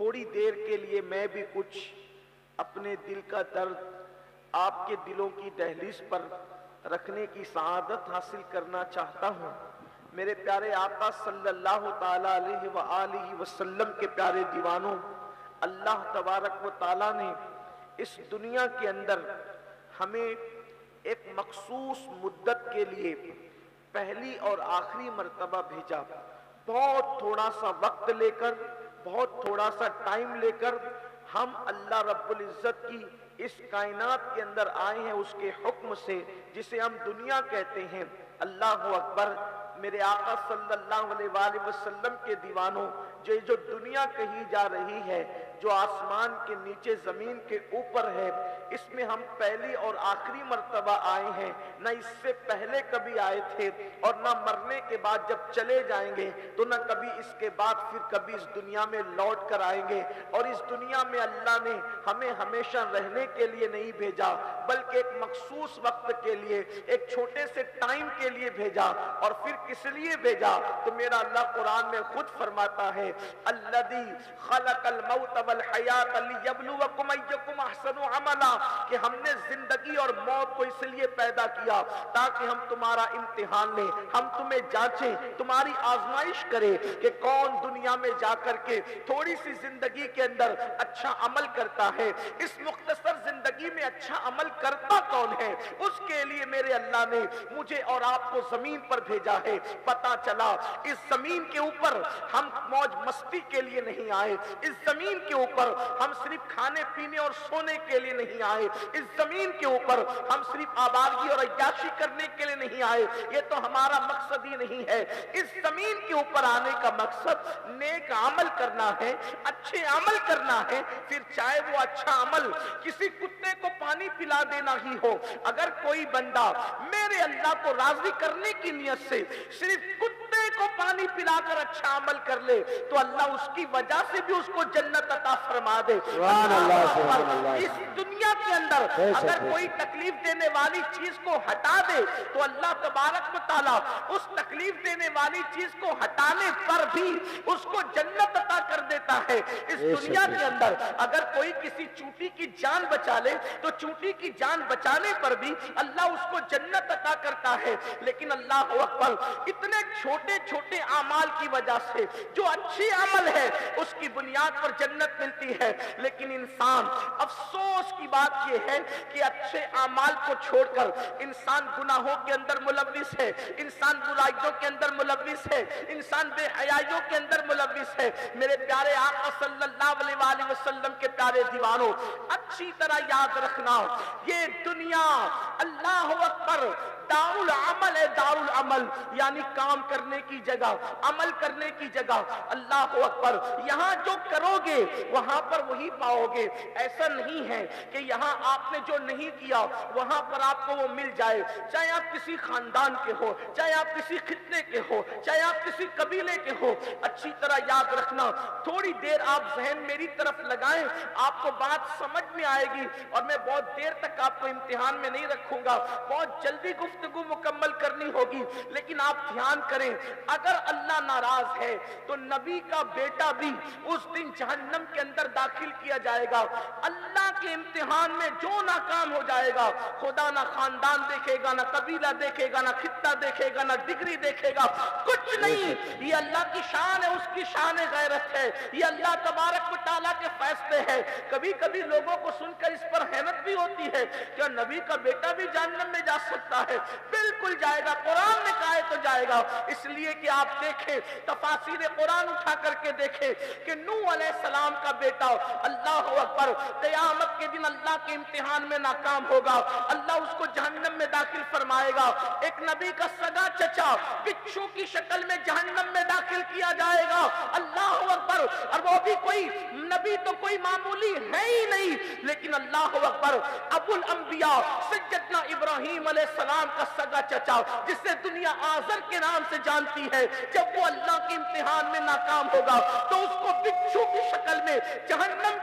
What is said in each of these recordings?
تھوڑی دیر کے لیے میں بھی کچھ اپنے دل کا درد آپ کے دلوں کی دہلیز پر رکھنے کی سعادت حاصل کرنا چاہتا ہوں۔ میرے پیارے آقا صلی اللہ تعالی علیہ وآلہ وسلم کے پیارے دیوانوں، اللہ تبارک و تعالی نے اس دنیا کے اندر ہمیں ایک مخصوص مدت کے لیے پہلی اور آخری مرتبہ بھیجا۔ بہت تھوڑا سا وقت لے کر، بہت تھوڑا سا ٹائم لے کر ہم اللہ رب العزت کی اس کائنات کے اندر آئے ہیں، اس کے حکم سے، جسے ہم دنیا کہتے ہیں۔ اللہ اکبر۔ میرے آقا صلی اللہ علیہ وآلہ وسلم کے دیوانوں، جو دنیا کہی جا رہی ہے، جو آسمان کے نیچے زمین کے اوپر ہے، اس میں ہم پہلی اور آخری مرتبہ آئے ہیں، نہ اس سے پہلے کبھی آئے تھے، اور نہ مرنے کے بعد جب چلے جائیں گے تو نہ کبھی اس کے بعد پھر کبھی اس دنیا میں لوٹ کر آئیں گے۔ اور اس دنیا میں اللہ نے ہمیں ہمیشہ رہنے کے لیے نہیں بھیجا، بلکہ ایک مخصوص وقت کے لیے، ایک چھوٹے سے ٹائم کے لیے بھیجا۔ اور پھر کس لیے بھیجا؟ تو میرا اللہ قرآن میں خود فرماتا ہے، الذی خلق الموت والحیات لیبلوکم ایکم احسن عملا، کہ ہم نے زندگی اور موت کو اس لیے پیدا کیا تاکہ ہم تمہارا امتحان لیں، ہم تمہیں جانچیں، تمہاری آزمائش کریں کہ کون دنیا میں جا کر کے تھوڑی سی زندگی کے اندر اچھا عمل کرتا ہے، اس مختصر زندگی میں اچھا عمل کرتا کون ہے۔ اس کے لیے میرے اللہ نے مجھے اور آپ کو زمین پر بھیجا ہے۔ پتا چلا اس زمین کے اوپر ہم موج مستی کے لیے نہیں آئے، اس زمین کے اوپر ہم صرف کھانے پینے اور سونے کے لیے نہیں آئے، اس زمین کے اوپر ہم صرف آبادی اور عیاشی کرنے کے لیے نہیں آئے، یہ تو ہمارا مقصد ہی نہیں ہے۔ اس زمین کے اوپر آنے کا مقصد نیک عمل کرنا ہے، اچھے عمل کرنا ہے، پھر چاہے وہ اچھا عمل کسی کتے کو پانی پلا دینا ہی ہو۔ اگر کوئی بندہ میرے اللہ کو راضی کرنے کی نیت سے صرف کتے کو پانی پلا کر اچھا عمل کر لے تو اللہ اس کی وجہ سے بھی اس کو جنت عطا فرما دے۔ سبحان اللہ، سبحان اللہ۔ اس دنیا کے اندر اگر کوئی تکلیف دینے والی چیز کو ہٹا دے تو اللہ تبارک و تعالی اس تکلیف دینے والی چیز کو ہٹانے پر بھی اس کو جنت عطا کر دیتا ہے۔ اس دنیا کے اندر اگر کوئی کسی چونٹی کی جان بچا لے تو چونٹی کی جان بچانے پر بھی اللہ اس کو جنت عطا کرتا ہے۔ لیکن اللہ اکبر، اتنے چھوٹے چھوٹے اعمال کی وجہ سے جو اچھی عمل ہے اس کی بنیاد پر جنت ملتی ہے، لیکن انسان، افسوس کی بات یہ ہے کہ اچھے اعمال کو چھوڑ کر انسان گناہوں کے اندر ملوث ہے، انسان برائیوں کے اندر ملوث ہے، انسان بے حیائیوں کے اندر ملوث ہے۔ میرے پیارے آقا صلی اللہ علیہ وآلہ وسلم کے پیارے دیوانوں، اچھی طرح یاد رکھنا، یہ دنیا اللہ اکبر دار العمل ہے، دار العمل یعنی کام کرنے کی جگہ، عمل کرنے کی جگہ۔ اللہ اکبر، یہاں جو کرو گے وہاں پر وہی پاؤ گے۔ ایسا نہیں ہے کہ یہاں آپ نے جو نہیں کیا وہاں پر آپ کو وہ مل جائے، چاہے آپ کسی خاندان کے ہو، چاہے آپ کسی خطے کے ہو، چاہے آپ کسی قبیلے کے ہو۔ اچھی طرح یاد رکھنا، تھوڑی دیر آپ ذہن میری طرف لگائیں، آپ کو بات سمجھ میں آئے گی، اور میں بہت دیر تک آپ کو امتحان میں نہیں رکھوں گا، بہت جلدی گفتگو مکمل کرنی ہوگی۔ لیکن آپ دھیان کریں، اگر اللہ ناراض ہے تو نبی کا بیٹا بھی اس دن جہنم کے اندر داخل کیا جائے گا۔ اللہ کے امتحان میں جو ناکام ہو جائے گا، خدا نہ خاندان دیکھے گا، نہ قبیلہ دیکھے گا، نہ خطہ دیکھے گا، نہ ڈگری دیکھے گا، کچھ نہیں۔ یہ اللہ کی شان ہے، اس کی شان غیرت ہے، یہ اللہ تبارک و تعالیٰ کے فیصلے ہیں۔ کبھی کبھی لوگوں کو سن کر اس پر حیرت بھی ہوتی ہے، کیا نبی کا بیٹا بھی جہنم میں جا سکتا ہے؟ بالکل جائے گا، قرآن نے کہا ہے تو جائے گا۔ اس لیے کہ آپ دیکھیں، تفاسیر قرآن اٹھا کر کے دیکھیں کہ نوح علیہ السلام کا بیٹا، اللہ اکبر، قیامت کے دن اللہ کے امتحان میں ناکام ہوگا، اللہ اس کو جہنم میں داخل فرمائے گا۔ ایک نبی کا سگا چچا بچھو کی شکل میں جہنم میں داخل کیا جائے گا، اللہ اکبر، اور وہ بھی کوئی نبی تو کوئی معمولی ہے ہی نہیں، لیکن اللہ اکبر، ابو الانبیاء سیدنا ابراہیم علیہ السلام کا سگا چچا، جسے دنیا آزر کے نام سے جانتی ہے، جب وہ اللہ کے امتحان میں ناکام ہوگا تو اس کو بچھو کی شکل میں جہنم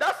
10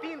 3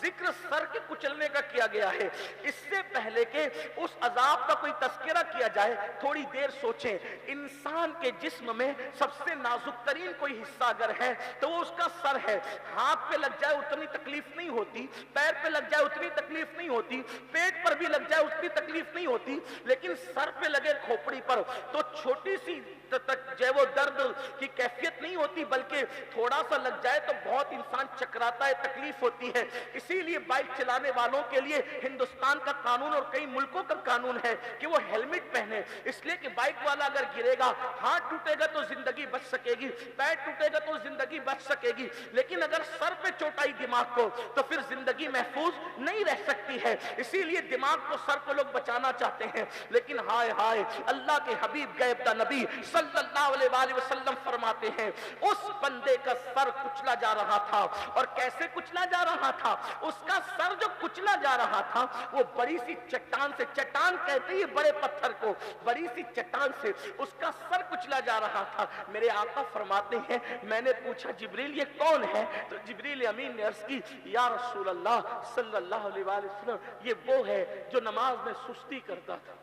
ذکر سر کے کچلنے کا کیا گیا ہے۔ اس سے پہلے کہ اس عذاب کا کوئی تذکرہ کیا جائے، تھوڑی دیر سوچیں، انسان کے جسم میں سب سے نازک ترین کوئی حصہ اگر ہے تو وہ اس کا سر ہے۔ ہاتھ پہ لگ جائے اتنی تکلیف نہیں ہوتی، پیر پہ لگ جائے اتنی تکلیف نہیں ہوتی، پیٹ پر بھی لگ جائے اتنی تکلیف نہیں ہوتی، لیکن سر پہ لگے کھوپڑی پر تو چھوٹی سی جو وہ درد کی کیفیت نہیں ہوتی، بلکہ تھوڑا سا لگ جائے تو بہت انسان چکراتا ہے، تکلیف ہوتی ہے۔ اسی لیے بائک چلانے والوں کے لیے ہندوستان کا قانون اور کئی ملکوں کا قانون ہے کہ وہ ہیلمٹ پہنے، اس لیے کہ بائک والا اگر گرے گا، ہاتھ ٹوٹے گا تو زندگی بچ سکے گی، پیر ٹوٹے گا تو زندگی بچ سکے گی، لیکن اگر سر پہ چوٹ آئی دماغ کو تو پھر زندگی محفوظ نہیں رہ سکتی ہے۔ اسی لیے دماغ کو، سر کو لوگ بچانا چاہتے ہیں، لیکن ہائے ہائے، اللہ کے حبیب غیب دا نبی صلی اللہ علیہ وآلہ وسلم فرماتے ہیں اس بندے کا سر کچلا جا رہا تھا، اور کیسے کچلا جا رہا تھا؟ اس کا سر جو کچلا جا رہا تھا وہ بڑی سی چٹان سے، چٹان کہتے ہیں بڑے پتھر کو، بڑی سی چٹان سے اس کا سر کچلا جا رہا تھا۔ میرے آقا فرماتے ہیں میں نے پوچھا جبریل یہ کون ہے؟ تو جبریل امین نے عرض کی یا رسول اللہ صلی اللہ علیہ وآلہ وسلم یہ وہ ہے جو نماز میں سستی کرتا تھا،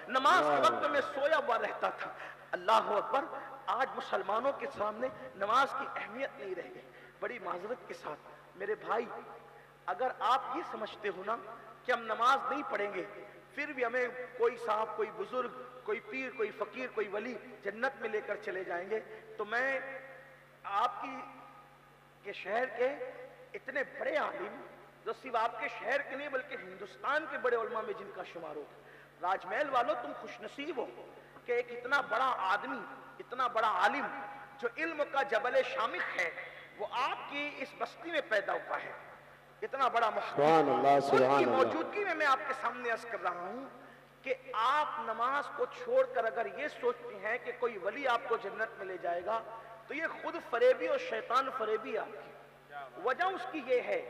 نماز کے وقت میں سویا ہوا رہتا تھا۔ اللہ اکبر، آج مسلمانوں کے سامنے نماز کی اہمیت نہیں رہ گئی۔ بڑی معذرت کے ساتھ میرے بھائی، اگر آپ یہ سمجھتے ہو نا کہ ہم نماز نہیں پڑھیں گے پھر بھی ہمیں کوئی صاحب، کوئی بزرگ، کوئی پیر، کوئی فقیر، کوئی ولی جنت میں لے کر چلے جائیں گے، تو میں آپ کے شہر کے اتنے بڑے عالم، جو صرف آپ کے شہر کے نہیں بلکہ ہندوستان کے بڑے علماء میں جن کا شمار ہوتا ہے، راج محل والوں تم خوش نصیب ہو کہ ایک اتنا بڑا آدمی، اتنا بڑا عالم جو علم کا جبل شامخ ہے، وہ آپ کی اس بستی میں پیدا ہوا ہے، اتنا بڑا محقق۔ ان کی موجودگی میں آپ کے سامنے عرض کر رہا ہوں کہ آپ نماز کو چھوڑ کر اگر یہ سوچتے ہیں کہ کوئی ولی آپ کو جنت میں لے جائے گا تو یہ خود فریبی اور شیطان فریبی آپ کی۔ وجہ اس کی یہ ہے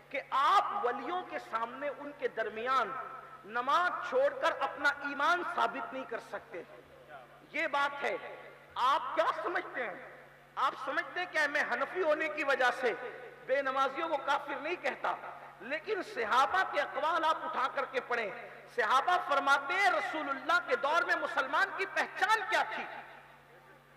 کہ آپ ولیوں کے سامنے، ان کے درمیان نماز چھوڑ کر اپنا ایمان ثابت نہیں کر سکتے، یہ بات ہے۔ آپ کیا سمجھتے ہیں؟ آپ سمجھتے ہیں کہ میں حنفی ہونے کی وجہ سے بے نمازیوں کو کافر نہیں کہتا، لیکن صحابہ کے اقوال آپ اٹھا کر کے پڑھیں۔ صحابہ فرماتے ہیں رسول اللہ کے دور میں مسلمان کی پہچان کیا تھی؟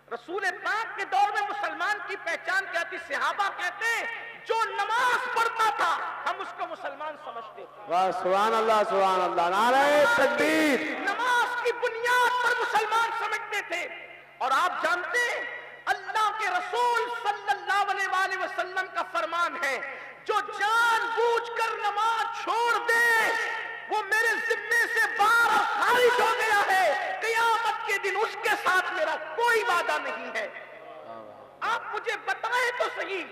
رسول پاک کے دور میں مسلمان کی پہچان کیا تھی؟ صحابہ کہتے ہیں جو نماز پڑھتا تھا ہم اس کو مسلمان سمجھتے تھے۔ سبحان اللہ، سبحان اللہ، نعرہ تکبیر۔ نماز کی بنیاد پر مسلمان سمجھتے تھے، اور آپ جانتے ہیں اللہ کے رسول صلی اللہ علیہ وآلہ وسلم کا فرمان ہے جو جان بوجھ کر نماز چھوڑ دے وہ میرے ذمے سے باہر اور خارج ہو گیا ہے، قیامت کے دن اس کے ساتھ میرا کوئی وعدہ نہیں ہے۔ آپ مجھے بتائیں تو صحیح،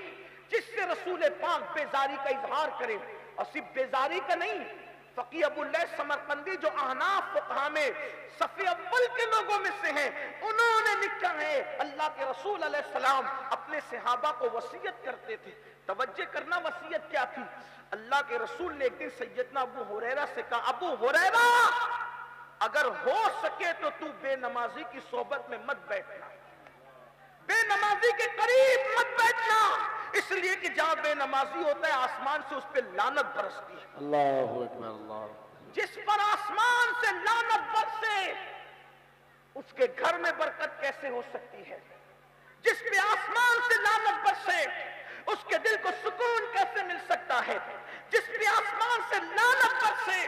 جس سے رسول پاک بیزاری کا اظہار کرے، اور صرف بیزاری کا نہیں، فقی ابو اللیث سمرقندی جو احناف فقہا میں صف اول کے لوگوں میں سے ہیں، انہوں نے لکھا ہے اللہ کے رسول علیہ السلام اپنے صحابہ کو وصیت کرتے تھے۔ توجہ کرنا وصیت کیا تھی؟ اللہ کے رسول نے ایک دن سیدنا ابو ہریرہ سے کہا ابو ہریرہ اگر ہو سکے تو تو بے نمازی کی صحبت میں مت بیٹھنا، بے نمازی کے قریب مت بیٹھنا، اس لیے کہ جہاں بے نمازی ہوتا ہے آسمان سے اس پہ لعنت برستی ہے۔ اللہ اکبر، اللہ۔ جس پر آسمان سے لعنت برسے اس کے گھر میں برکت کیسے ہو سکتی ہے؟ جس پہ آسمان سے لعنت برسے اس کے دل کو سکون کیسے مل سکتا ہے؟ جس پہ آسمان سے لعنت برسے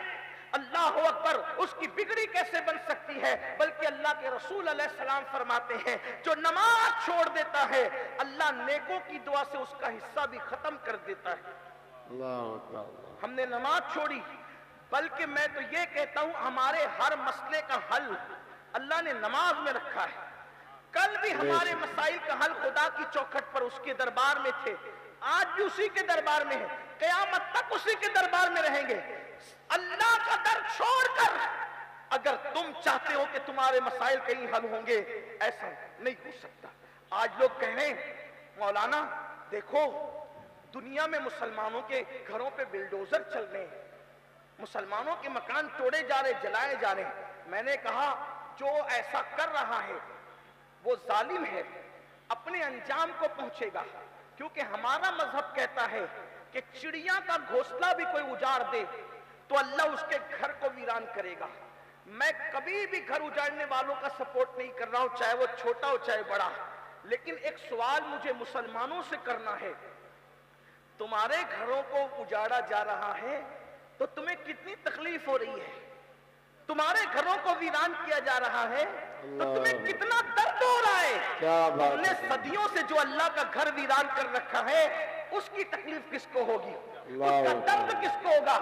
اللہ اکبر اس کی بگڑی کیسے بن سکتی ہے؟ بلکہ اللہ کے رسول علیہ السلام فرماتے ہیں جو نماز چھوڑ دیتا ہے اللہ نیکوں کی دعا سے اس کا حصہ بھی ختم کر دیتا ہے۔ اللہ اکبر۔ ہم نے نماز چھوڑی، بلکہ میں تو یہ کہتا ہوں ہمارے ہر مسئلے کا حل اللہ نے نماز میں رکھا ہے۔ کل بھی ہمارے مسائل کا حل خدا کی چوکھٹ پر اس کے دربار میں تھے، آج بھی اسی کے دربار میں ہیں، قیامت تک اسی کے دربار میں رہیں گے۔ اللہ کا در چھوڑ کر اگر تم چاہتے ہو کہ تمہارے مسائل کہیں حل ہوں گے، ایسا نہیں ہو سکتا۔ آج لوگ کہہ رہے ہیں مولانا دیکھو دنیا میں مسلمانوں کے گھروں پہ بلڈوزر چل رہے ہیں، مسلمانوں کے مکان توڑے جا رہے، جلائے جا رہے ہیں۔ میں نے کہا جو ایسا کر رہا ہے وہ ظالم ہے، اپنے انجام کو پہنچے گا، کیونکہ ہمارا مذہب کہتا ہے کہ چڑیا کا گھونسلہ بھی کوئی اجاڑ دے تو اللہ اس کے گھر کو ویران کرے گا. میں کبھی بھی گھر اجاڑنے والوں کا سپورٹ نہیں کر رہا ہوں, چاہے وہ چھوٹا ہو چاہے بڑا, لیکن ایک سوال مجھے مسلمانوں سے کرنا ہے. تمہارے گھروں کو اجاڑا جا رہا ہے تو تمہیں کتنی تکلیف ہو رہی ہے؟ تمہارے گھروں کو ویران کیا جا رہا ہے تو تمہیں کتنا درد ہو رہا ہے؟ تم نے صدیوں سے جو اللہ کا گھر ویران کر رکھا ہے اس کی تکلیف کس کو ہوگی؟ اس کا درد کس کو ہوگا؟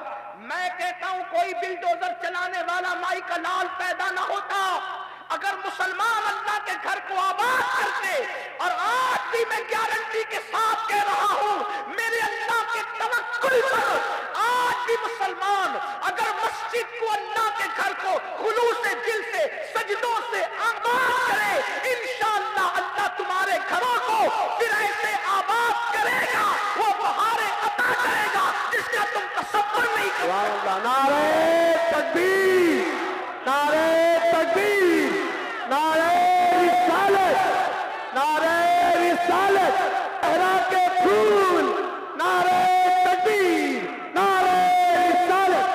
میں کہتا ہوں کوئی بلڈوزر چلانے والا مائی کا لال پیدا نہ ہوتا اگر مسلمان اللہ کے گھر کو آباد کرتے. اور آج بھی میں گارنٹی کے ساتھ کہہ رہا ہوں میرے اللہ کے توکل پر, آج بھی مسلمان اگر مسجد کو, اللہ کے گھر کو خلوص دل سے سجدوں سے آباد کرے, انشاءاللہ اللہ تمہارے گھروں کو پھر ایسے آباد کرے گا, وہ بہاریں عطا کرے گا جس کا تم تصور نہیں کر سکتے. نعرہ تکبیر, نعرہ تکبیر, نعرہ رسالت, نعرہ رسالت, احراق پھول, نعرہ تکبیر, نعرہ رسالت.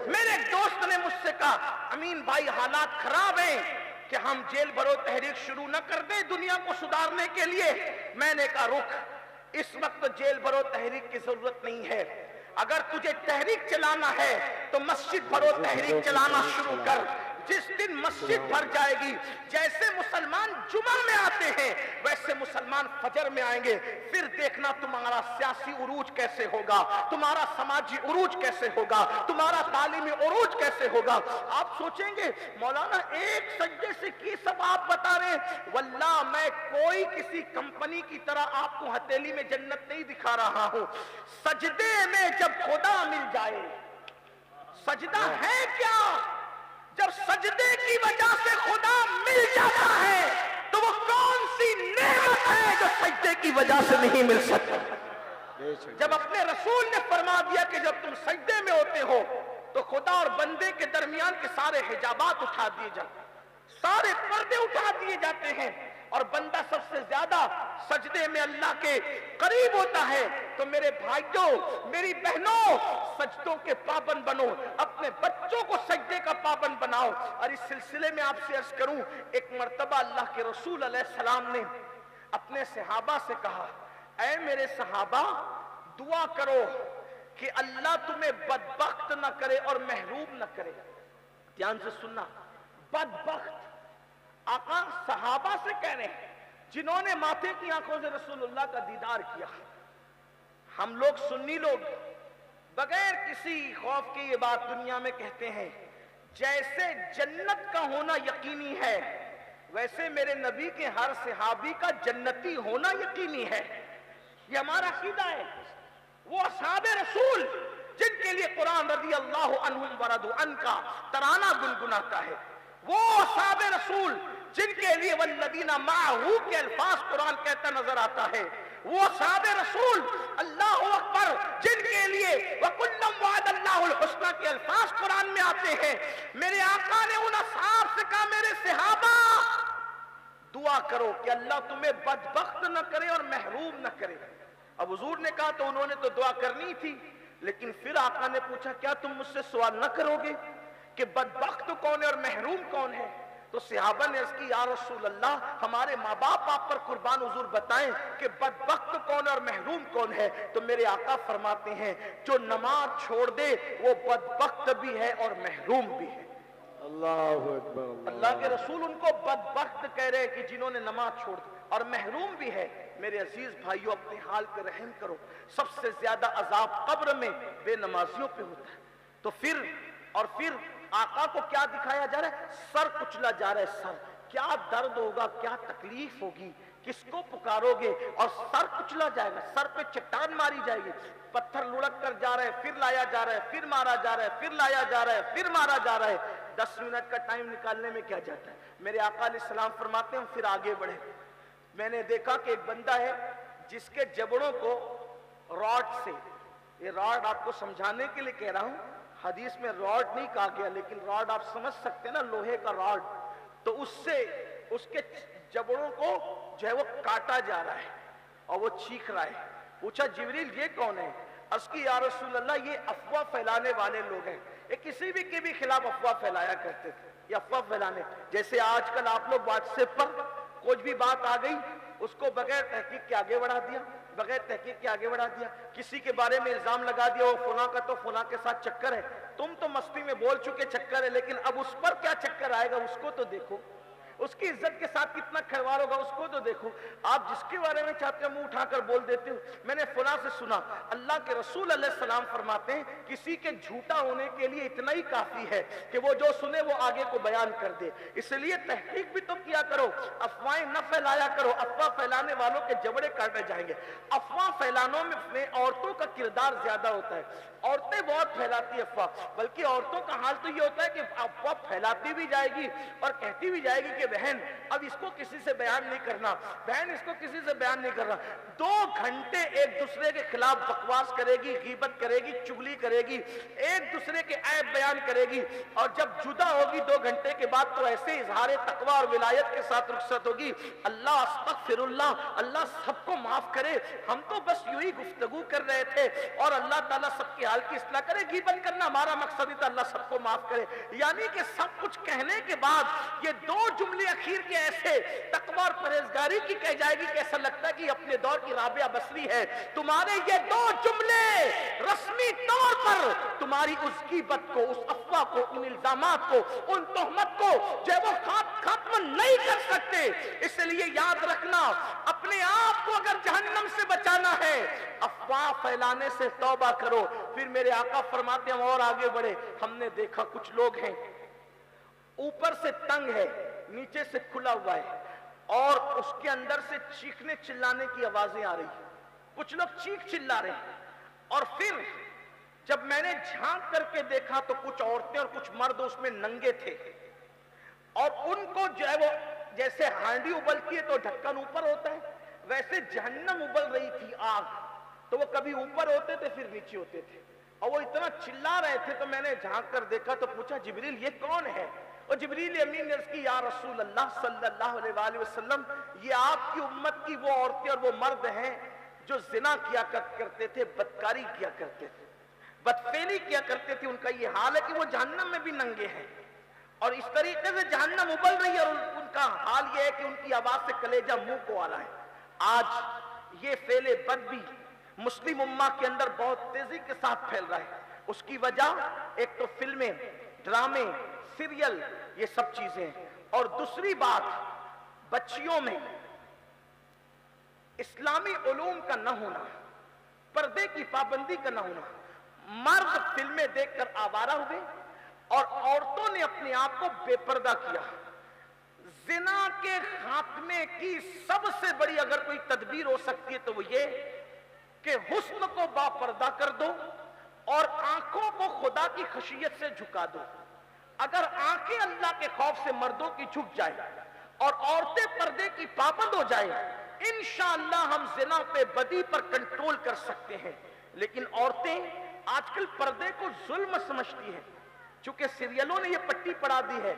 میرے دوست نے مجھ سے کہا امین بھائی حالات خراب ہیں کہ ہم جیل بھرو تحریک شروع نہ کر دیں دنیا کو سدھارنے کے لیے. میں نے کہا رک, اس وقت جیل بھرو تحریک کی ضرورت نہیں ہے. اگر تجھے تحریک چلانا ہے تو مسجد بھرو تحریک چلانا شروع کر. جس دن مسجد بھر جائے گی, جیسے مسلمان جمعہ میں آتے ہیں ویسے مسلمان فجر میں آئیں گے, پھر دیکھنا تمہارا سیاسی عروج کیسے ہوگا, تمہارا سماجی عروج کیسے ہوگا, تمہارا تعلیمی عروج کیسے ہوگا. آپ سوچیں گے مولانا ایک سجدے سے کی سب آپ بتا رہے ہیں. واللہ میں کوئی کسی کمپنی کی طرح آپ کو ہتھیلی میں جنت نہیں دکھا رہا ہوں. سجدے میں جب خدا مل جائے, سجدہ ہے کیا؟ جب سجدے کی وجہ سے خدا مل جاتا ہے تو وہ کون سی نعمت ہے جو سجدے کی وجہ سے نہیں مل سکتی؟ جب اپنے رسول نے فرما دیا کہ جب تم سجدے میں ہوتے ہو تو خدا اور بندے کے درمیان کے سارے حجابات اٹھا دیے جاتے ہیں, سارے پردے اٹھا دیے جاتے ہیں, اور بندہ سب سے زیادہ سجدے میں اللہ کے قریب ہوتا ہے. تو میرے بھائیوں, میری بہنوں, سجدوں کے پابند بنو, اپنے بچوں کو سجدے کا پابند بناؤ. اور اس سلسلے میں آپ سے عرض کروں, ایک مرتبہ اللہ کے رسول علیہ السلام نے اپنے صحابہ سے کہا اے میرے صحابہ دعا کرو کہ اللہ تمہیں بدبخت نہ کرے اور محروم نہ کرے. دھیان سے سننا, بدبخت آقا صحابہ سے کہہ رہے ہیں جنہوں نے ماتھے کی آنکھوں سے رسول اللہ کا دیدار کیا. ہم لوگ سنی لوگ بغیر کسی خوف کے یہ بات دنیا میں کہتے ہیں جیسے جنت کا ہونا یقینی ہے ویسے میرے نبی کے ہر صحابی کا جنتی ہونا یقینی ہے. یہ ہمارا عقیدہ ہے. وہ اصحاب رسول جن کے لیے قرآن رضی اللہ عنہم ورضوا عنہ کا ترانہ گنگناتا ہے, وہ اصحاب رسول جن کے لیے والذین معہ کے الفاظ قرآن کہتا نظر آتا ہے, وہ اصحاب رسول اللہ اکبر جن کے لیے وَكُلًّا وَعَدَ اللَّهُ الْحُسْنَى کے الفاظ قرآن میں آتے ہیں. میرے آقا نے ان اصحاب سے کہا میرے صحابہ دعا کرو کہ اللہ تمہیں بدبخت نہ کرے اور محروم نہ کرے. اب حضور نے کہا تو انہوں نے تو دعا کرنی تھی, لیکن پھر آقا نے پوچھا کیا تم مجھ سے سوال نہ کرو گے کہ بدبخت کون ہے اور محروم کون ہے؟ تو صحابہ نے عرض کی یا رسول اللہ ہمارے ماں باپ آپ پر قربان, حضور بتائیں کہ بدبخت کون ہے اور محروم کون ہے. تو میرے آقا فرماتے ہیں جو نماز چھوڑ دے وہ بدبخت بھی ہے اور محروم بھی ہے. اللہ اکبر. اللہ کے رسول ان کو بدبخت کہہ رہے کہ جنہوں نے نماز چھوڑ دی, اور محروم بھی ہے. میرے عزیز بھائیوں اپنے حال پہ رحم کرو. سب سے زیادہ عذاب قبر میں بے نمازیوں پہ ہوتا ہے. تو پھر آقا کو کیا دکھایا جا رہا ہے؟ سر کچلا جا رہا ہے. سر کیا درد ہوگا, کیا تکلیف ہوگی, کس کو پکارو گے, اور سر کچلا جائے گا, سر پہ چٹان ماری جائے گی, پتھر لڑک کر جا رہا ہے, پھر لایا جا رہا ہے, پھر مارا جا رہا ہے, پھر لایا جا رہا ہے, پھر مارا جا رہا ہے. 10 منٹ کا ٹائم نکالنے میں کیا جاتا ہے؟ میرے آقا علیہ السلام فرماتے ہیں پھر آگے بڑھے. میں نے دیکھا کہ ایک بندہ ہے جس کے جبڑوں کو راڈ سے, یہ راڈ آپ کو سمجھانے کے لیے کہہ رہا ہوں, حدیث میں راڈ نہیں کہا گیا لیکن راڈ آپ سمجھ سکتے ہیں نا, لوہے کا راڈ, تو اس سے اس کے جبڑوں کو جو ہے وہ کاٹا جا رہا ہے. اور وہ چیخ رہا ہے. پوچھا جبریل یہ کون ہے؟ عرض کی یا رسول اللہ یہ افواہ پھیلانے والے لوگ ہیں. یہ کسی بھی کے بھی خلاف افواہ پھیلایا کرتے تھے. یہ افواہ پھیلانے جیسے آج کل آپ لوگ واٹس ایپ پر کچھ بھی بات آ گئی اس کو بغیر تحقیق کے آگے بڑھا دیا, بغیر تحقیق کے آگے بڑھا دیا. کسی کے بارے میں الزام لگا دیا وہ فلاں کا تو فلاں کے ساتھ چکر ہے. تم تو مستی میں بول چکے چکر ہے, لیکن اب اس پر کیا چکر آئے گا اس کو تو دیکھو. اس کی عزت کے ساتھ کتنا کھلواڑ ہوگا اس کو تو دیکھو. آپ جس کے بارے میں چاہتے ہو منہ اٹھا کر بول دیتے ہو. میں نے فلاں سے سنا. اللہ کے رسول علیہ السلام فرماتے ہیں کسی کے جھوٹا ہونے کے لیے اتنا ہی کافی ہے کہ وہ جو سنے وہ آگے کو بیان کر دے. اس لیے تحقیق بھی تو کیا کرو, افواہیں نہ پھیلایا کرو. افواہ پھیلانے والوں کے جبڑے کاٹے جائیں گے. افواہ پھیلانے میں عورتوں کا کردار زیادہ ہوتا ہے. عورتیں بہت پھیلاتی افواہ, بلکہ عورتوں کا حال تو یہ ہوتا ہے کہ افواہ پھیلاتی بھی جائے گی اور کہتی بھی جائے گی کہ بہن اب اس کو کسی سے بیان نہیں کرنا, بہن اس کو کسی سے بیان نہیں کرنا. 2 گھنٹے ایک دوسرے کے خلاف بکواس کرے گی, غیبت کرے گی, چگلی کرے گی, ایک دوسرے کے عیب بیان کرے گی, اور جب جدا ہوگی 2 گھنٹے کے بعد تو ایسے اظہار تقویٰ اور ولایت کے ساتھ رخصت ہوگی. اللہ استغفر اللہ, اللہ سب کو معاف کرے. ہم تو بس یوں ہی گفتگو کر رہے تھے اور اللہ تعالیٰ سب کے حال کی اصلاح کرے. غیبت کرنا ہمارا مقصد ہی تھا, اللہ سب کو معاف کرے. یعنی کہ سب کچھ کہنے کے بعد یہ 2 جملے اخیر کے ایسے تقویٰ اور پرہیزگاری کی کہہ جائے گی کہ ایسا لگتا ہے کہ اپنے دور کی رابعہ بصری ہے. تمہارے یہ 2 جملے رسمی طور پر تمہاری اس غیبت کو, اس افواہ کو, ان الزامات کو, ان تہمت کو جو وہ ختم نہیں کر سکتے. اس لیے یاد رکھنا اپنے آپ کو اگر جہنم سے بچانا ہے افواہ پھیلانے سے توبہ کرو. پھر میرے آقا فرماتے ہیں اور آگے بڑھے. ہم نے دیکھا کچھ لوگ ہیں اوپر سے تنگ ہے, نیچے سے کھلا ہوا ہے, اور اس کے اندر سے چیخنے چلانے کی آوازیں آ رہی ہیں. کچھ لوگ چیخ چلا رہے ہیں, اور پھر جب میں نے جھانک کر کے دیکھا تو کچھ عورتیں اور کچھ مرد اس میں ننگے تھے, اور ان کو جو ہے وہ جیسے ہانڈی ابلتی ہے تو ڈھکن اوپر ہوتا ہے, ویسے جہنم ابل رہی تھی آگ. تو وہ کبھی اوپر ہوتے تھے پھر نیچے ہوتے تھے, اور وہ اتنا چلا رہے تھے. تو میں نے جھانک کر دیکھا تو پوچھا جبریل یہ کون ہے؟ اور جبریل امین نے عرض کی یا رسول اللہ صلی اللہ علیہ وآلہ وسلم یہ آپ کی امت کی وہ عورتیں اور وہ مرد ہیں جو زنا کیا کرتے تھے, بدکاری کیا کرتے تھے, بدفعلی کیا کرتے تھے. ان کا یہ حال ہے کہ وہ جہنم میں بھی ننگے ہیں, اور اس طریقے سے جہنم ابل رہی ہے, اور ان کا حال یہ ہے کہ ان کی آواز سے کلیجہ منہ کو آ رہا ہے. آج یہ فعل بد بھی مسلم امہ کے اندر بہت تیزی کے ساتھ پھیل رہا ہے. اس کی وجہ ایک تو فلمیں, ڈرامے, سیریل, یہ سب چیزیں ہیں, اور دوسری بات بچیوں میں اسلامی علوم کا نہ ہونا, پردے کی پابندی کا نہ ہونا. مرد فلمیں دیکھ کر آوارہ ہوئے اور عورتوں نے اپنے آپ کو بے پردہ کیا. زنا کے خاتمے کی سب سے بڑی اگر کوئی تدبیر ہو سکتی ہے تو وہ یہ کہ حسن کو با پردہ کر دو اور آنکھوں کو خدا کی خشیت سے جھکا دو. اگر آنکھیں اللہ کے خوف سے مردوں کی جھک جائے اور عورتیں پردے کی پابند ہو جائیں, انشاءاللہ ہم زنا پہ بدی پر کنٹرول کر سکتے ہیں. لیکن عورتیں آج کل پردے کو ظلم سمجھتی ہیں, چونکہ سیریلوں نے یہ پٹی پڑھا دی ہے,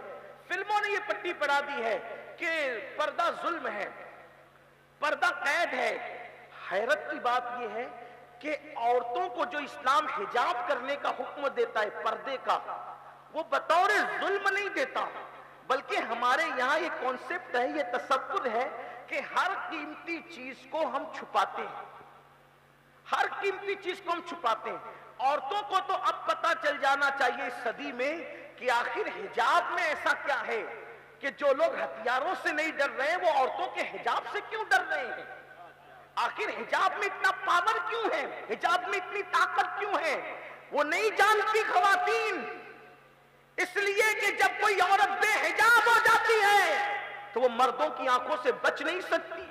فلموں نے یہ پٹی پڑھا دی ہے کہ پردہ ظلم ہے, پردہ قید ہے. حیرت کی بات یہ ہے کہ عورتوں کو جو اسلام حجاب کرنے کا حکم دیتا ہے پردے کا, وہ بطور ظلم نہیں دیتا, بلکہ ہمارے یہاں یہ کانسیپٹ ہے, یہ تصور ہے کہ ہر قیمتی چیز کو ہم چھپاتے ہیں, ہر قیمتی چیز کو ہم چھپاتے ہیں. عورتوں کو تو اب پتہ چل جانا چاہیے اس صدی میں کہ آخر حجاب میں ایسا کیا ہے کہ جو لوگ ہتھیاروں سے نہیں ڈر رہے وہ عورتوں کے حجاب سے کیوں ڈر رہے ہیں. آخر حجاب میں اتنا پاور کیوں ہے, حجاب میں اتنی طاقت کیوں ہے؟ وہ نہیں جانتی خواتین, اس لیے کہ جب کوئی عورت بے حجاب ہو جاتی ہے تو وہ مردوں کی آنکھوں سے بچ نہیں سکتی.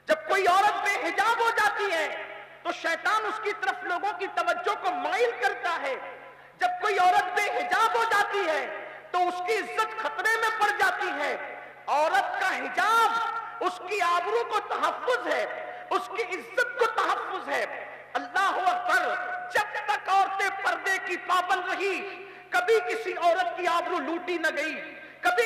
جب کوئی عورت بے حجاب ہو جاتی ہے تو شیطان اس کی طرف لوگوں کی توجہ کو مائل کرتا ہے. جب کوئی عورت بے حجاب ہو جاتی ہے تو اس کی عزت خطرے میں پڑ جاتی ہے. عورت کا حجاب اس کی آبرو کو تحفظ ہے, اس کی عزت کو تحفظ ہے. اللہ اکبر, جب تک عورتیں پردے کی پابند رہی کبھی کسی عورت کی آبرو لوٹی نہ گئی, کبھی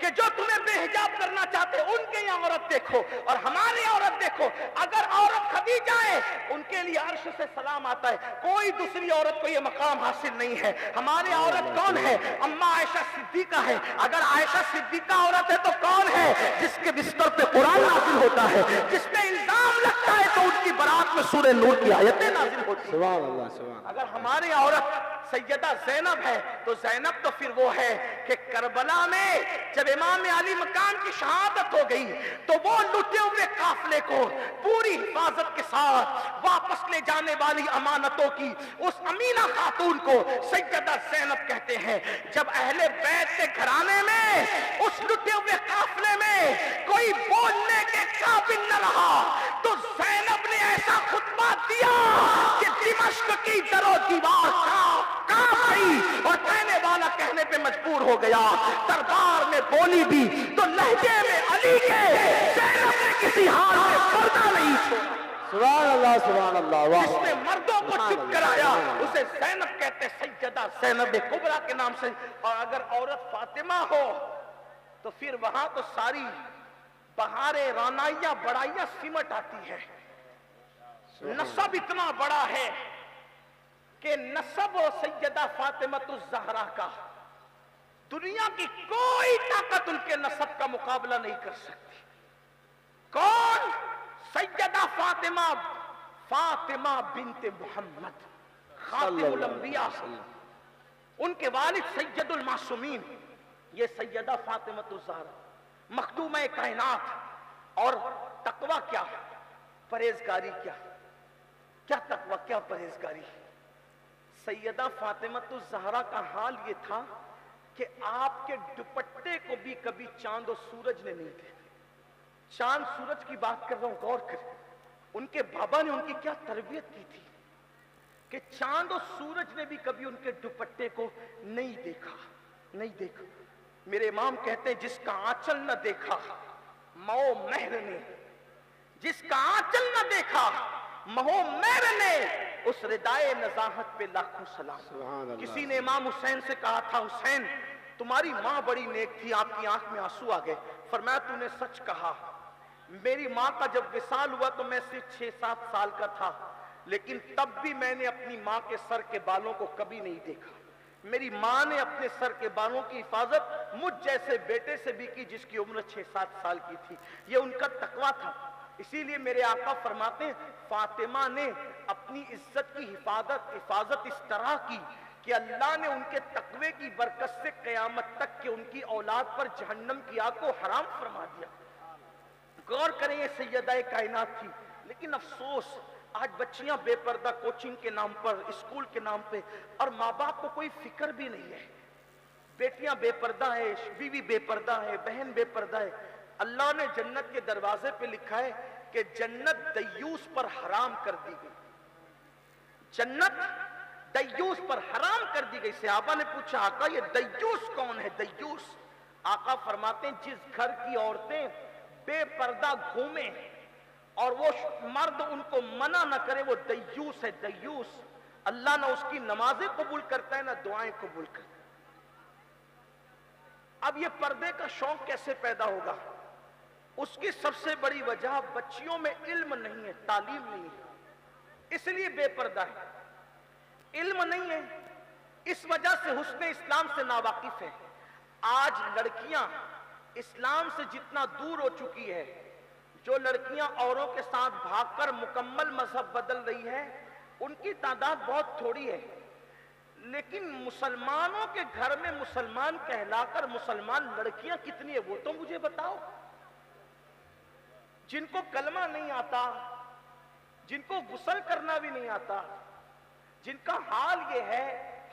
کہ جو تمہیں بے حجاب کرنا چاہتے ان کے یہاں عورت دیکھو اور ہماری عورت دیکھو. اگر عورت خدیجہ ہے ان کے لیے عرش سے سلام آتا ہے, کوئی دوسری عورت کو یہ مقام حاصل نہیں ہے. ہماری عورت کون ہے؟ اماں عائشہ صدیقہ ہے. اگر عائشہ صدیقہ عورت ہے تو کون ہے؟ جس کے بستر پہ قرآن نازل ہوتا ہے, جس پہ الزام لگتا ہے تو ان کی برات میں سورہ نور کی آیتیں نازل ہوتی ہیں. سبحان اللہ سبحان اللہ. اگر ہماری عورت سیدہ زینب ہے تو زینب تو پھر وہ ہے کہ کربلا میں جب امام علی مقام کی شہادت ہو گئی تو وہ لٹے ہوئے قافلے کو پوری حفاظت کے ساتھ واپس لے جانے والی امانتوں کی اس امینہ خاتون کو سیدہ زینب کہتے ہیں. جب اہل بیت کے گھرانے میں اس لٹے ہوئے قافلے میں کوئی بولنے کے قابل نہ رہا تو زینب نے ایسا خطبہ دیا کہ دمشق کی در و دیوار کانپ گئی اور کہنے والا کہنے پہ مجبور ہو گیا. دربار میں بولی بھی تو لہجے میں علی کے زینب نے کسی حال میں پردہ نہیں چھوڑا. سبحان اللہ سبحان اللہ. جس نے مردوں کو چپ کرایا اسے زینب کہتے, سیدہ زینب کبریٰ کے نام سے. اور اگر عورت فاطمہ ہو تو پھر وہاں تو ساری بہاریں رانائیاں بڑائیاں سمٹ آتی ہے. نسب اتنا بڑا ہے کہ نسب و سیدہ فاطمہ الزہرا کا دنیا کی کوئی طاقت ان کے نسب کا مقابلہ نہیں کر سکتی. کون؟ سیدہ فاطمہ, فاطمہ بنت محمد خاتم الانبیاء. ان کے والد سید المعصومین, یہ سیدہ فاطمہ الزہرا مخدومہ کائنات. اور تقوی کیا, پرہیزگاری کیا, کیا تقوی کیا پرہیزگاری. سیدہ فاطمہ الزہرا کا حال یہ تھا کہ آپ کے دوپٹے کو بھی کبھی چاند و سورج نے نہیں دیکھا. چاند سورج کی بات کر رہا ہوں, غور کر. ان کے بابا نے ان کی کیا تربیت کی تھی کہ چاند و سورج نے بھی کبھی ان کے دوپٹے کو نہیں دیکھا, نہیں دیکھا. میرے امام کہتے ہیں جس کا آنچل نہ دیکھا مئو مہر نے, جس کا آنچل نہ دیکھا مہو مہر نے, اس ردائے نزاہت پہ لاکھوں سلام. کسی نے امام حسین سے کہا تھا, حسین تمہاری ماں بڑی نیک تھی, آپ کی آنکھ میں آنسو آ گئے. فرمایا تو نے سچ کہا, میری ماں کا جب وصال ہوا تو میں صرف 6-7 سال کا تھا, لیکن تب بھی میں نے اپنی ماں کے سر کے بالوں کو کبھی نہیں دیکھا. میری ماں نے اپنے سر کے بالوں کی حفاظت مجھ جیسے بیٹے سے بھی کی جس کی عمر 6-7 سال کی تھی. یہ ان کا تقویٰ تھا. اسی لیے میرے آقا فرماتے ہیں فاطمہ نے اپنی عزت کی حفاظت اس طرح کی کہ اللہ نے ان کے تقوی کی برکت سے قیامت تک کہ ان کی اولاد پر جہنم کی آگ کو حرام فرما دیا. غور کریں, یہ سیدہ کائنات تھی. لیکن افسوس آج بچیاں بے پردہ کوچنگ کے نام پر, اسکول کے نام پہ, اور ماں باپ کو کوئی فکر بھی نہیں ہے. بیٹیاں بے پردہ ہے, بیوی بے پردہ ہے, بہن بے پردہ ہے. اللہ نے جنت کے دروازے پہ لکھا ہے کہ جنت دیوس پر حرام کر دی گئی. جنت دیوس پر حرام کر دی گئی. صحابہ نے پوچھا آقا یہ دیوس کون ہے؟ دیوس آقا فرماتے ہیں جس گھر کی عورتیں بے پردہ گھومیں اور وہ مرد ان کو منع نہ کرے وہ دیوس ہے. دیوس اللہ نہ اس کی نمازیں قبول کرتا ہے نہ دعائیں قبول کرتا ہے. اب یہ پردے کا شوق کیسے پیدا ہوگا؟ اس کی سب سے بڑی وجہ بچیوں میں علم نہیں ہے, تعلیم نہیں ہے, اس لیے بے پردہ ہے. علم نہیں ہے, اس وجہ سے حسن اسلام سے ناواقف ہے. آج لڑکیاں اسلام سے جتنا دور ہو چکی ہے, جو لڑکیاں اوروں کے ساتھ بھاگ کر مکمل مذہب بدل رہی ہے ان کی تعداد بہت تھوڑی ہے. لیکن مسلمانوں کے گھر میں مسلمان کہلا کر مسلمان لڑکیاں کتنی ہیں وہ تو مجھے بتاؤ. جن کو کلمہ نہیں آتا, جن کو غسل کرنا بھی نہیں آتا, جن کا حال یہ ہے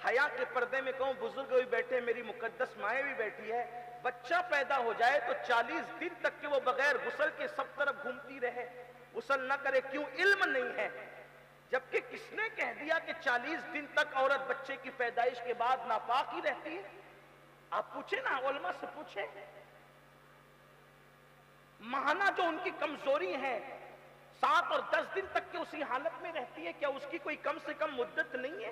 حیا کے پردے میں کہوں بزرگ بھی بیٹھے, میری مقدس مائیں بھی بیٹھی ہے, بچہ پیدا ہو جائے تو 40 دن تک کہ وہ بغیر غسل کے سب طرف گھومتی رہے, غسل نہ کرے. کیوں؟ علم نہیں ہے. جبکہ کس نے کہہ دیا کہ 40 دن تک عورت بچے کی پیدائش کے بعد ناپاک ہی رہتی ہے؟ آپ پوچھیں نا, علماء سے پوچھیں. ماہانہ جو ان کی کمزوری ہے 7 اور 10 دن تک کہ اسی حالت میں رہتی ہے, کیا اس کی کوئی کم سے کم مدت نہیں ہے؟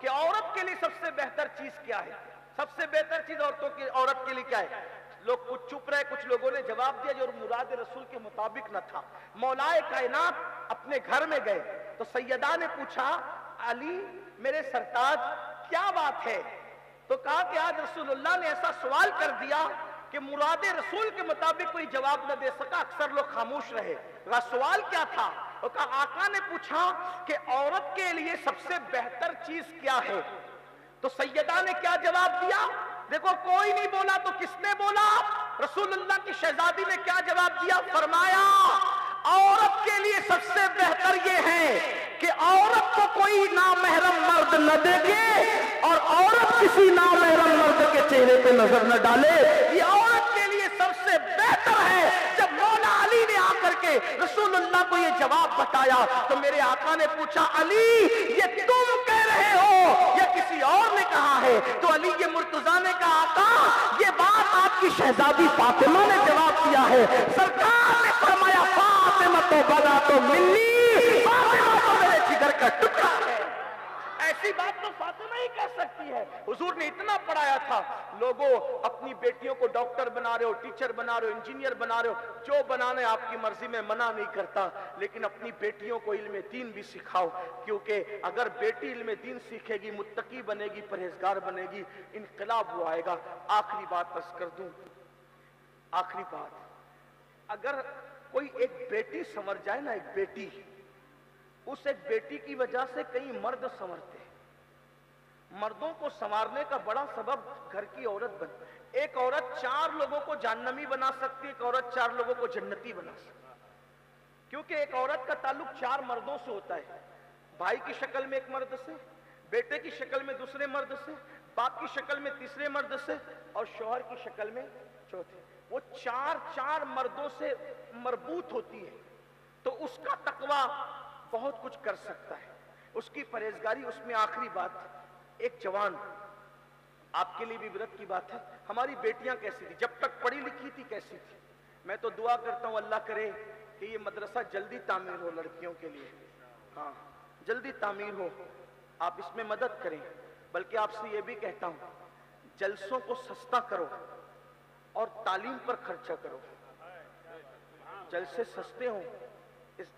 کہ عورت کے لیے سب سے بہتر چیز کیا ہے. سب سے بہتر چیز عورت کے لیے کیا ہے؟ لوگ کچھ چپ رہے, کچھ لوگوں نے جواب دیا جو مراد رسول کے مطابق نہ تھا. مولائے کائنات اپنے گھر میں گئے تو سیدہ نے پوچھا, علی میرے سرتاج کیا بات ہے؟ تو کہا کہ آج رسول اللہ نے ایسا سوال کر دیا کہ مراد رسول کے مطابق کوئی جواب نہ دے سکا, اکثر لوگ خاموش رہے. سوال کیا تھا؟ وہ کہا آقا نے پوچھا کہ عورت کے لیے سب سے بہتر چیز کیا ہے. تو سیدہ نے کیا جواب دیا؟ دیکھو کوئی نہیں بولا تو کس نے بولا؟ رسول اللہ کی شہزادی نے کیا جواب دیا؟ فرمایا عورت کے لیے سب سے بہتر یہ ہے کہ عورت کو کوئی نامحرم مرد نہ دیکھے اور عورت کسی نامحرم مرد کے چہرے پہ نظر نہ ڈالے. یہ عورت کے لیے سب سے بہتر ہے. جب مولا علی نے آ کر کے رسول اللہ کو یہ جواب بتایا تو میرے آقا نے پوچھا, علی یہ تم کہہ رہے ہو یا کسی اور نے کہا ہے؟ تو علی یہ مرتضیٰ نے کہا, آقا یہ بات آپ کی شہزادی فاطمہ نے جواب دیا ہے. سرکار نے فرمایا فاطمہ تو بنا تو منی, فاطمہ تو میرے جگر کا ٹکڑا ہے. ایسی بات تو فاطمہ ہی کہہ سکتی ہے. حضور نے اتنا پڑھایا تھا. لوگوں اپنی بیٹیوں کو ڈاکٹر بنا رہے ہو, ٹیچر بنا رہے ہو, انجینئر بنا رہے ہو, جو بنانے آپ کی مرضی میں منع نہیں کرتا, لیکن اپنی بیٹیوں کو علم دین بھی سکھاؤ, کیونکہ اگر بیٹی علم دین سیکھے گی, متقی بنے گی, پرہیزگار بنے گی, انقلاب وہ آئے گا. آخری بات عرض کر دوں, آخری بات, اگر کوئی ایک بیٹی سنور جائے نا, ایک بیٹی, اس ایک بیٹی کی وجہ سے کئی مرد سنورتے ہیں. مردوں کو سنوارنے کا بڑا سبب گھر کی عورت بن. ایک عورت 4 لوگوں کو جہنمی بنا سکتی ہے, ایک عورت 4 لوگوں کو جنتی بنا سکتی ہے. کیونکہ ایک عورت کا تعلق 4 مردوں سے ہوتا ہے. بھائی کی شکل میں ایک مرد سے, بیٹے کی شکل میں دوسرے مرد سے, باپ کی شکل میں تیسرے مرد سے, اور شوہر کی شکل میں چوتھے. وہ 4 مردوں سے مربوط ہوتی ہے. تو اس کا تقوی بہت کچھ کر سکتا ہے, اس کی پرہیزگاری. اس میں آخری بات, ایک جوان, آپ کے لیے بھی عبرت کی بات ہے, ہماری بیٹیاں کیسی تھی جب تک پڑھی لکھی تھی, کیسی تھی. میں تو دعا کرتا ہوں اللہ کرے کہ یہ مدرسہ جلدی تعمیر ہو لڑکیوں کے لیے. ہاں جلدی تعمیر ہو, آپ اس میں مدد کریں. بلکہ آپ سے یہ بھی کہتا ہوں, جلسوں کو سستا کرو اور تعلیم پر خرچہ کرو. جلسے سستے ہوں, اس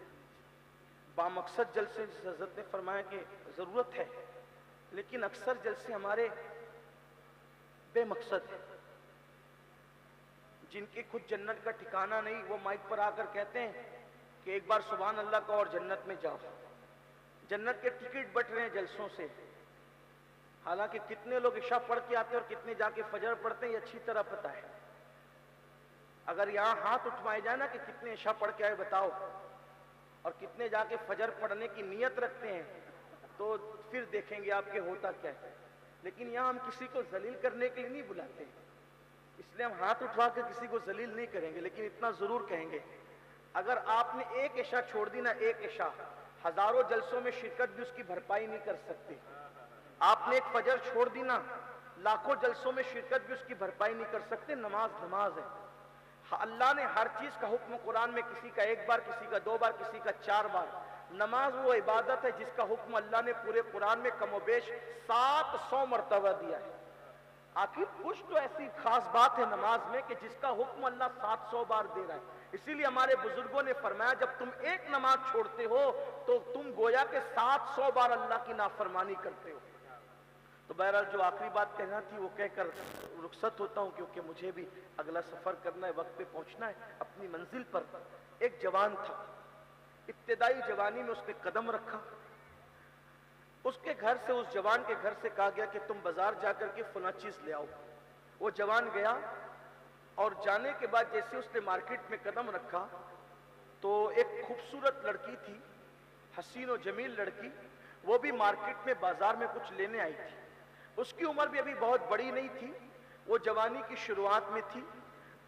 بامقصد جلسے حضرت نے فرمایا کہ ضرورت ہے, لیکن اکثر جلسے ہمارے بے مقصد ہیں. جن کی خود جنت کا ٹھکانہ نہیں, وہ مائک پر آ کر کہتے ہیں کہ ایک بار سبحان اللہ کا اور جنت میں جاؤ. جنت کے ٹکٹ بٹ رہے ہیں جلسوں سے. حالانکہ کتنے لوگ عشاء پڑھ کے آتے ہیں اور کتنے جا کے فجر پڑھتے ہیں, یہ اچھی طرح پتہ ہے. اگر یہاں ہاتھ اٹھوائے جائے نا کہ کتنے عشاء پڑھ کے آئے بتاؤ, اور کتنے جا کے فجر پڑھنے کی نیت رکھتے ہیں, تو پھر دیکھیں گے آپ کے ہوتا کیا ہے. لیکن یہاں ہم کسی کو ذلیل کرنے کے لیے نہیں بلاتے, اس لیے ہم ہاتھ اٹھوا کے کسی کو ذلیل نہیں کریں گے. لیکن اتنا ضرور کہیں گے, اگر آپ نے ایک عشاء چھوڑ دی نا, ایک عشاء, ہزاروں جلسوں میں شرکت بھی اس کی بھرپائی نہیں کر سکتے. آپ نے ایک فجر چھوڑ دی نا, لاکھوں جلسوں میں شرکت بھی اس کی بھرپائی نہیں کر سکتے. نماز نماز ہے. اللہ نے ہر چیز کا حکم قرآن میں, کسی کا 1 بار, کسی کا 2 بار, کسی کا 4 بار. نماز وہ عبادت ہے جس کا حکم اللہ نے پورے قرآن میں کم و بیش 700 مرتبہ دیا ہے. آخر کچھ تو ایسی خاص بات ہے نماز میں کہ جس کا حکم اللہ 700 بار دے رہا ہے. اسی لیے ہمارے بزرگوں نے فرمایا جب تم ایک نماز چھوڑتے ہو تو تم گویا کہ 700 بار اللہ کی نافرمانی کرتے ہو. تو بہرحال جو آخری بات کہنا تھی وہ کہہ کر رخصت ہوتا ہوں, کیونکہ مجھے بھی اگلا سفر کرنا ہے, وقت پہ پہنچنا ہے اپنی منزل پر. ایک جوان تھا, ابتدائی جوانی میں اس نے قدم رکھا. اس کے گھر سے, اس جوان کے گھر سے کہا گیا کہ تم بازار جا کر کے فلاں چیز لے آؤ. وہ جوان گیا, اور جانے کے بعد جیسے اس نے مارکیٹ میں قدم رکھا تو ایک خوبصورت لڑکی تھی, حسین و جمیل لڑکی, وہ بھی مارکیٹ میں بازار میں کچھ لینے آئی تھی. اس کی عمر بھی ابھی بہت بڑی نہیں تھی, وہ جوانی کی شروعات میں تھی.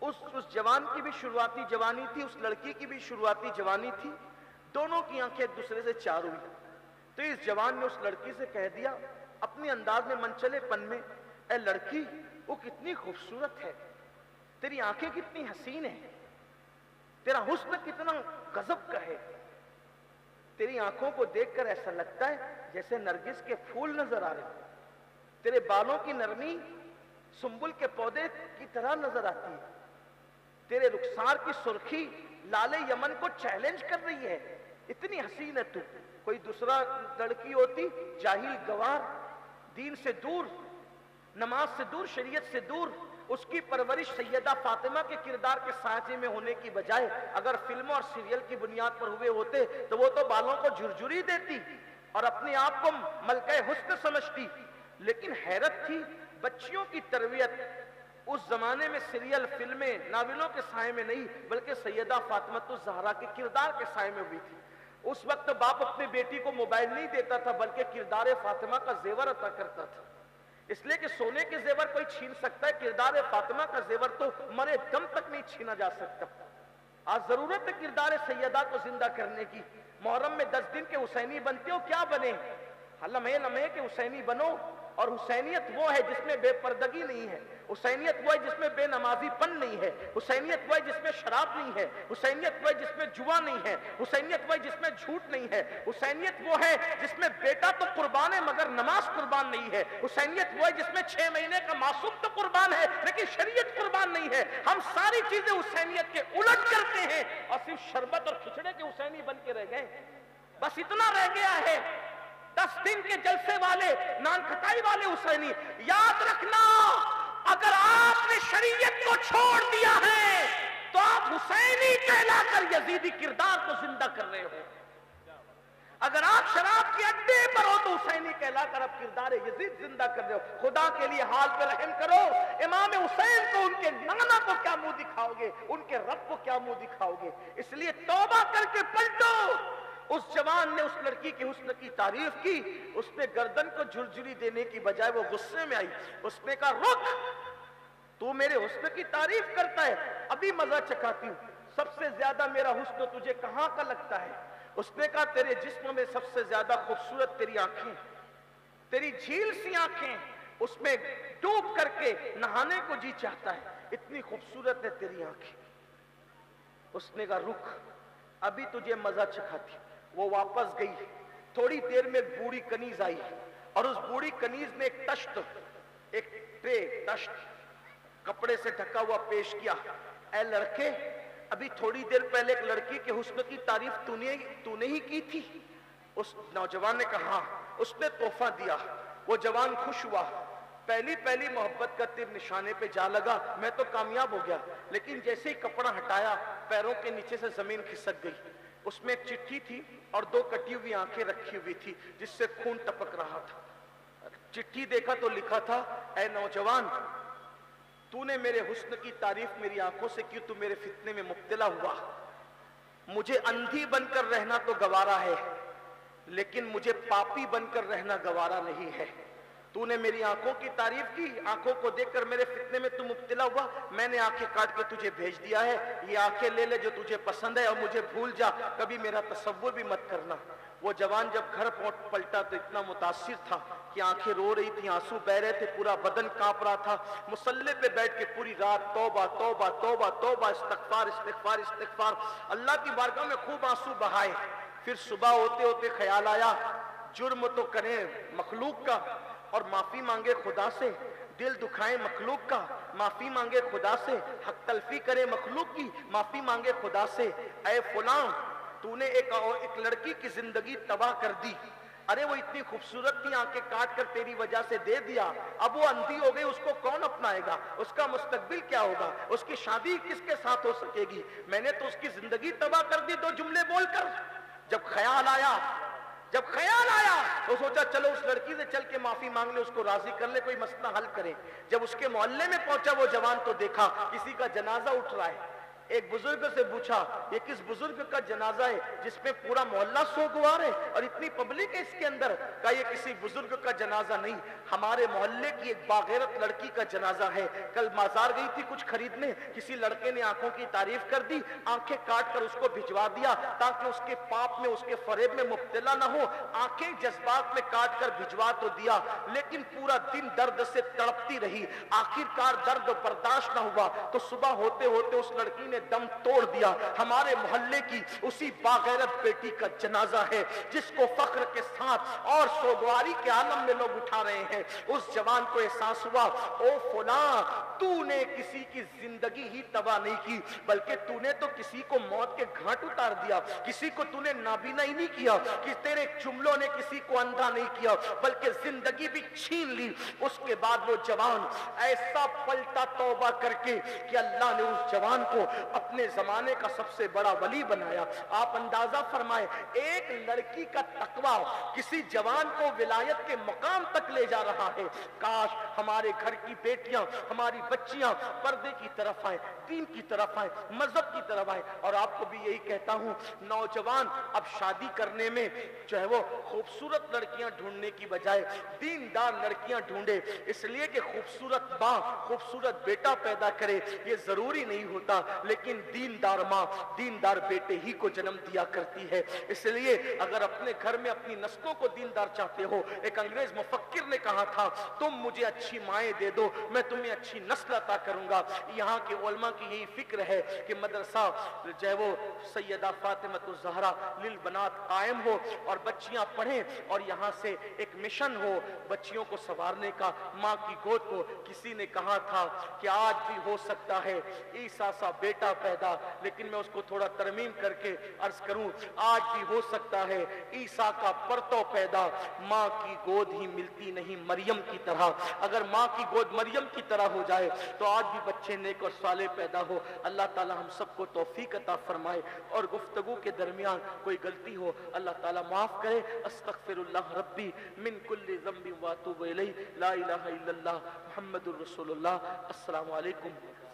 اس جوان کی بھی شروعاتی جوانی تھی, اس لڑکی کی بھی شروعاتی جوانی تھی. دونوں کی آنکھیں ایک دوسرے سے چار ہوئی. تو اس جوان نے اس لڑکی سے کہہ دیا اپنے انداز میں, منچلے پن میں, اے لڑکی وہ کتنی خوبصورت ہے, تیری آنکھیں کتنی حسین ہیں, تیرا حسن کتنا غضب کا ہے. تیری آنکھوں کو دیکھ کر ایسا لگتا ہے جیسے نرگس کے پھول نظر آ رہے ہیں، تیرے بالوں کی نرمی سنبل کے پودے کی طرح نظر آتی ہے، تیرے رخسار کی سرخی لال یمن کو چیلنج کر رہی ہے، اتنی حسین ہے تو۔ کوئی دوسرا لڑکی ہوتی جاہل گوار، دین سے دور، نماز سے دور، شریعت سے دور، اس کی پرورش سیدہ فاطمہ کے کردار کے سانچے میں ہونے کی بجائے اگر فلموں اور سیریل کی بنیاد پر ہوئے ہوتے تو وہ تو بالوں کو جھرجھری دیتی اور اپنے آپ کو ملکہ حسن سمجھتی۔ لیکن حیرت تھی، بچیوں کی تربیت اس زمانے میں سیریل، فلمیں، ناولوں کے سائے میں نہیں بلکہ سیدہ فاطمہ الزہرا کے کردار کے سائے میں ہوئی تھی۔ اس وقت باپ اپنے بیٹی کو موبائل نہیں دیتا تھا بلکہ کردار فاطمہ کا زیور عطا کرتا تھا، اس لیے کہ سونے کے زیور کوئی چھین سکتا ہے، کردار فاطمہ کا زیور تو مرے دم تک نہیں چھینا جا سکتا۔ آج ضرورت ہے کردار سیدہ کو زندہ کرنے کی۔ محرم میں 10 دن کے حسینی بنتے ہو، کیا بنے؟ لمحے لمحے کے حسینی بنو، اور حسینیت وہ ہے جس میں بے پردگی نہیں ہے، حسینیت وہ ہے جس میں بے نمازی پن نہیں ہے، حسینیت وہ ہے جس میں شراب نہیں ہے، حسینیت وہ ہے جس میں جوا نہیں ہے، حسینیت وہ ہے جس میں جھوٹ نہیں ہے، حسینیت وہ ہے جس میں بیٹا تو قربان ہے مگر نماز قربان نہیں ہے، حسینیت وہ ہے جس میں 6 مہینے کا معصوم تو قربان ہے لیکن شریعت قربان نہیں ہے۔ ہم ساری چیزیں حسینیت کے الٹ کرتے ہیں اور صرف شربت اور کھچڑے کے حسینی بن کے رہ گئے، بس اتنا رہ گیا ہے۔ 10 دن کے جلسے والے، نان کھٹائی والے حسینی، یاد رکھنا اگر آپ نے شریعت کو چھوڑ دیا ہے تو آپ حسینی کہلا کر یزیدی کردار کو زندہ کر رہے ہو۔ اگر آپ شراب کے اڈے پر ہو تو حسینی کہلا کر اب کردار یزید زندہ کر رہے ہو۔ خدا کے لیے حال پہ رحم کرو، امام حسین کو ان کے نانا کو کیا منہ دکھاؤ گے، ان کے رب کو کیا منہ دکھاؤ گے؟ اس لیے توبہ کر کے پلٹو۔ اس جوان نے اس لڑکی کے حسن کی تعریف کی، اس نے گردن کو جھرجھری دینے کی بجائے وہ غصے میں آئی، اس نے کہا رک، تو میرے حسن کی تعریف کرتا ہے، ابھی مزہ چکھاتی ہوں، سب سے زیادہ میرا حسن تجھے کہاں کا لگتا ہے؟ اس نے کہا تیرے جسم میں سب سے زیادہ خوبصورت تیری آنکھیں، تیری جھیل سی آنکھیں، اس میں ڈوب کر کے نہانے کو جی چاہتا ہے، اتنی خوبصورت ہے تیری آنکھیں۔ اس نے کہا رک، ابھی تجھے مزہ چکھاتی۔ وہ واپس گئی، تھوڑی دیر میں ایک بوڑھی کنیز آئی اور اس بوڑھی کنیز نے ایک ٹرے کپڑے سے ڈھکا ہوا پیش کیا۔ اے لڑکے، ابھی تھوڑی دیر پہلے ایک لڑکی کے حسن کی تعریف تو نے ہی کی تھی؟ اس نوجوان نے کہا ہاں۔ اس نے تحفہ دیا، وہ جوان خوش ہوا، پہلی محبت کا تیر نشانے پہ جا لگا، میں تو کامیاب ہو گیا۔ لیکن جیسے ہی کپڑا ہٹایا پیروں کے نیچے سے زمین کھسک گئی، اس میں ایک چٹھی تھی اور 2 کٹی ہوئی آنکھیں رکھی ہوئی تھی جس سے خون ٹپک رہا تھا۔ چٹھی دیکھا تو لکھا تھا اے نوجوان، تو نے میرے حسن کی تعریف میری آنکھوں سے کی، تو میرے فتنے میں مبتلا ہوا، مجھے اندھی بن کر رہنا تو گوارا ہے لیکن مجھے پاپی بن کر رہنا گوارا نہیں ہے۔ تو نے میری آنکھوں کی تعریف کی، آنکھوں کو دیکھ کر میرے فتنے میں تو مبتلا ہوا، میں نے آنکھیں کاٹ کے تجھے بھیج دیا ہے، یہ آنکھیں لے لے جو تجھے پسند ہے اور مجھے بھول جا، کبھی میرا تصور بھی مت کرنا۔ وہ جوان جب گھر پلٹا تو اتنا متاثر تھا کہ آنکھیں رو رہی تھیں، آنسو بہ رہے تھے، پورا بدن کانپ رہا تھا۔ مصلی پہ بیٹھ کے پوری رات توبہ توبہ توبہ توبہ، استغفار استغفار استغفار، اللہ کی بارگاہ میں خوب آنسو بہائے۔ پھر صبح ہوتے ہوتے خیال آیا جرم تو کریں مخلوق کا اور معافی مانگے خدا سے، دل دکھائیں مخلوق کا معافی مانگے خدا سے، حق تلفی کرے مخلوق کی معافی مانگے خدا سے۔ اے فلاں، تو نے ایک لڑکی کی زندگی تباہ کر دی، ارے وہ اتنی خوبصورت تھی، آنکھیں کاٹ کر تیری وجہ سے دے دیا، اب وہ اندھی ہو گئی، اس کو کون اپنائے گا؟ اس کا مستقبل کیا ہوگا؟ اس کی شادی کس کے ساتھ ہو سکے گی؟ میں نے تو اس کی زندگی تباہ کر دی 2 جملے بول کر۔ جب خیال آیا تو سوچا چلو اس لڑکی سے چل کے معافی مانگ لے، اس کو راضی کر لے، کوئی مسئلہ حل کرے۔ جب اس کے محلے میں پہنچا وہ جوان تو دیکھا کسی کا جنازہ اٹھ رہا ہے۔ ایک بزرگ سے پوچھا یہ کس بزرگ کا جنازہ ہے جس میں پورا محلہ سوگوار ہے؟ اور اتنی پبلک ہے اس کے اندر کہ یہ کسی بزرگ کا جنازہ نہیں، ہمارے محلے کی ایک باغیرت لڑکی کا جنازہ ہے۔ کل بازار گئی تھی کچھ خریدنے، کسی لڑکے نے آنکھوں کی تعریف کر دی، آنکھیں کاٹ کر اس کو بھجوا دیا تاکہ اس کے پاپ میں، اس کے فریب میں مبتلا نہ ہو۔ آنکھیں جذبات میں کاٹ کر بھجوا تو دیا، لیکن پورا دن درد سے تڑپتی رہی۔ آخر کار درد برداشت نہ ہوا تو صبح ہوتے ہوتے اس لڑکی نے دم توڑ دیا۔ ہمارے محلے کی اسی باغیرت بیٹی کا جنازہ ہے جس کو فخر کے ساتھ اور سوگواری کے عالم میں لوگ اٹھا رہے ہیں۔ اس جوان کو احساس ہوا، او فلاں، تو نے کسی کی زندگی ہی تباہ نہیں کی، بلکہ تو نے تو کسی کو موت کے گھاٹ اتار دیا، کسی کو تو نے نابینا ہی نہیں کیا، کہ تیرے جملوں نے کسی کو اندھا نہیں کیا بلکہ زندگی بھی چھین لی۔ اس کے بعد وہ جوان ایسا پلٹا توبہ کر کے کہ اللہ نے اس جوان کو اپنے زمانے کا سب سے بڑا ولی بنایا۔ آپ اندازہ فرمائیں، ایک لڑکی کا تقویٰ کسی جوان کو ولایت کے مقام تک لے جا رہا ہے۔ کاش ہمارے گھر کی بیٹیاں، ہماری بچیاں پردے کی طرف آئیں، دین کی طرف آئیں، مذہب کی طرف آئیں۔ اور آپ کو بھی یہی کہتا ہوں، نوجوان اب شادی کرنے میں جو ہے وہ خوبصورت لڑکیاں ڈھونڈنے کی بجائے دیندار لڑکیاں ڈھونڈے، اس لیے کہ خوبصورت ماں خوبصورت بیٹا پیدا کرے یہ ضروری نہیں ہوتا، لیکن دیندار ماں دیندار بیٹے ہی کو جنم دیا کرتی ہے۔ اس لیے اگر اپنے گھر میں اپنی نسلوں کو دیندار چاہتے ہو، ایک انگریز مفکر نے کہا تھا، تم مجھے اچھی مائیں دے دو، میں تمہیں اچھی نسل عطا کروں گا۔ یہاں کے علماء کی یہی فکر ہے کہ مدرسہ جو ہے وہ سیدہ فاطمہ الزہرا للبنات قائم ہو اور بچیاں پڑھیں، اور یہاں سے ایک مشن ہو بچیوں کو سنوارنے کا، ماں کی گود کو۔ کسی نے کہا تھا کہ آج بھی ہو سکتا ہے عیسیٰ سا بیٹا پیدا، لیکن میں اس کو تھوڑا ترمیم کر کے عرض کروں، آج بھی ہو سکتا ہے عیسیٰ کا پرتو پیدا، ماں کی گود ہی ملتی نہیں مریم کی طرح۔ اگر ماں کی گود مریم کی طرح ہو جائے تو آج بھی بچے نیک اور صالح پیدا ہو۔ اللہ تعالی ہم سب کو توفیق عطا فرمائے، اور گفتگو کے درمیان کوئی غلطی ہو اللہ تعالی معاف کرے۔ استغفر اللہ ربی من کل ذنب واتوب الیہ، لا الہ الا اللہ محمد الرسول اللہ۔ السلام علیکم۔